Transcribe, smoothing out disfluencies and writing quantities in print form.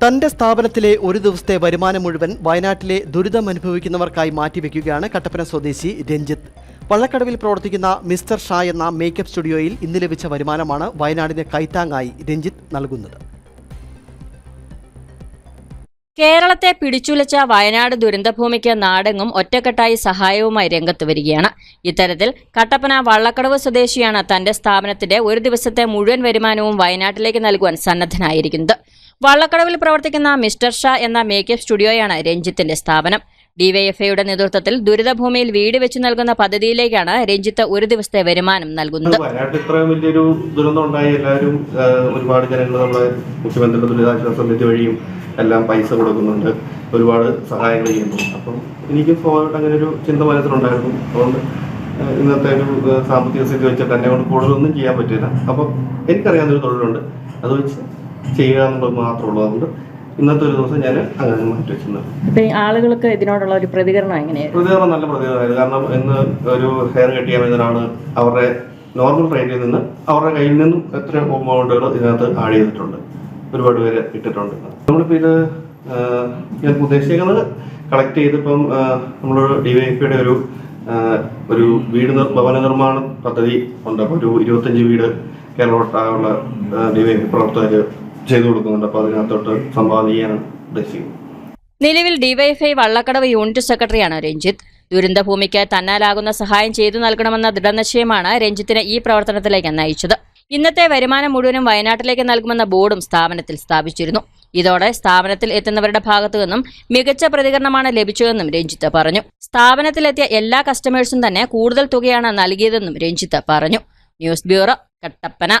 തന്റെ സ്ഥാപനത്തിലെ ഒരു ദിവസത്തെ വരുമാനം മുഴുവൻ വയനാട്ടിലെ ദുരിതമനുഭവിക്കുന്നവർക്കായി മാറ്റിവെക്കുകയാണ് കട്ടപ്പന സ്വദേശി രഞ്ജിത്ത്. വള്ളക്കടവിൽ പ്രവർത്തിക്കുന്ന മിസ്റ്റർ ഷാ എന്ന മേക്കപ്പ് സ്റ്റുഡിയോയിൽ ഇന്ന് ലഭിച്ച വരുമാനമാണ് വയനാടിന് കൈത്താങ്ങായി രഞ്ജിത്ത് നൽകുന്നത്. കേരളത്തെ പിടിച്ചുലച്ച വയനാട് ദുരന്തഭൂമിക്ക് നാടെങ്ങും ഒറ്റക്കെട്ടായി സഹായവുമായി രംഗത്ത് വരികയാണ്. ഇത്തരത്തിൽ കട്ടപ്പന വള്ളക്കടവ് സ്വദേശിയാണ് തന്റെ സ്ഥാപനത്തിന്റെ ഒരു ദിവസത്തെ മുഴുവൻ വരുമാനവും വയനാട്ടിലേക്ക് നൽകുവാൻ സന്നദ്ധനായിരിക്കുന്നത്. വള്ളക്കടവിൽ പ്രവർത്തിക്കുന്ന മിസ്റ്റർ ഷാ എന്ന മേക്കപ്പ് സ്റ്റുഡിയോയാണ് രഞ്ജിത്തിന്റെ സ്ഥാപനം. ഡിവൈഎഫ്ഐയുടെ നേതൃത്വത്തിൽ ദുരിതഭൂമിയിൽ വീട് വെച്ച് നൽകുന്ന പദ്ധതിയിലേക്കാണ് രഞ്ജിത്ത് ഒരു ദിവസത്തെ വരുമാനം നൽകുന്നത്. വയനാട്ടിൽ ഇത്രയും വലിയൊരു ദുരന്തം ഉണ്ടായി എല്ലാവരും ഒരുപാട് ജനങ്ങൾ നമ്മുടെ മുഖ്യമന്ത്രിയുടെ ദുരിതാശ്വാസ നിധി വഴിയും എല്ലാം പൈസ കൊടുക്കുന്നുണ്ട്, ഒരുപാട് സഹായങ്ങൾ ചെയ്യുന്നു. അപ്പം എനിക്ക് സ്വാഭാവികമായിട്ട് അങ്ങനെ ഒരു ചിന്ത മനസ്സിലുണ്ടായിരുന്നു. അതുകൊണ്ട് ഇന്നത്തെ ഒരു സാമ്പത്തിക സ്ഥിതി വെച്ചിട്ട് എന്നെ കൊണ്ട് കൂടുതലൊന്നും ചെയ്യാൻ പറ്റില്ല. അപ്പം എനിക്കറിയാവുന്നൊരു തൊഴിലുണ്ട്, അത് വെച്ച് ചെയ്യുക എന്നുള്ളത് മാത്രമേ ഉള്ളൂ. അതുകൊണ്ട് ഇന്നത്തെ ഒരു ദിവസം ഞാൻ അങ്ങനെ മാറ്റി വെച്ചിട്ടുണ്ട്. ആളുകൾക്ക് ഇതിനോടുള്ള ഒരു പ്രതികരണം എങ്ങനെയാണ്? പ്രതികരണം നല്ല പ്രതികരണമായിരുന്നു. കാരണം ഇന്ന് ഒരു ഹെയർ കട്ട് ചെയ്യാൻ വേണ്ടിയാണ് അവരുടെ നോർമൽ റേറ്റിൽ നിന്ന് അവരുടെ കയ്യിൽ നിന്നും എത്ര എമൗണ്ടുകൾ ഇതിനകത്ത് ആഡ് ചെയ്തിട്ടുണ്ട്, ഒരുപാട് പേര് ഇട്ടിട്ടുണ്ട്. നമ്മളിപ്പോൾ ഇത് ഞാൻ ഉദ്ദേശിക്കുന്നത് കളക്ട് ചെയ്തിപ്പം നമ്മളൊരു ഡിവൈഎഫ്ഐയുടെ ഒരു വീട് ഭവന നിർമ്മാണ പദ്ധതി ഉണ്ട്. അപ്പോൾ ഒരു 25 വീട് കേരളമൊട്ടായുള്ള ഡിവൈഎഫ്ഐ പ്രവർത്തകർ ചെയ്തു കൊടുക്കുന്നുണ്ട്. അപ്പോൾ അതിനകത്തോട്ട് സംഭാവന ചെയ്യാനാണ് ഉദ്ദേശിക്കുന്നത്. നിലവിൽ ഡിവൈഎഫ്ഐ വള്ളക്കടവ് യൂണിറ്റ് സെക്രട്ടറിയാണ് രഞ്ജിത്ത്. ദുരന്തഭൂമിക്ക് തന്നാലാകുന്ന സഹായം ചെയ്തു നൽകണമെന്ന ദൃഢനിശ്ചയമാണ് രഞ്ജിത്തിനെ ഈ പ്രവർത്തനത്തിലേക്ക് നയിച്ചത്. ഇന്നത്തെ വരുമാനം മുഴുവനും വയനാട്ടിലേക്ക് നൽകുമെന്ന ബോർഡും സ്ഥാപനത്തിൽ സ്ഥാപിച്ചിരുന്നു. ഇതോടെ സ്ഥാപനത്തിൽ എത്തുന്നവരുടെ ഭാഗത്തു നിന്നും മികച്ച പ്രതികരണമാണ് ലഭിച്ചതെന്നും രഞ്ജിത്ത് പറഞ്ഞു. സ്ഥാപനത്തിലെത്തിയ എല്ലാ കസ്റ്റമേഴ്സും തന്നെ കൂടുതൽ തുകയാണ് നൽകിയതെന്നും രഞ്ജിത്ത് പറഞ്ഞു. News bureau, Kattappana.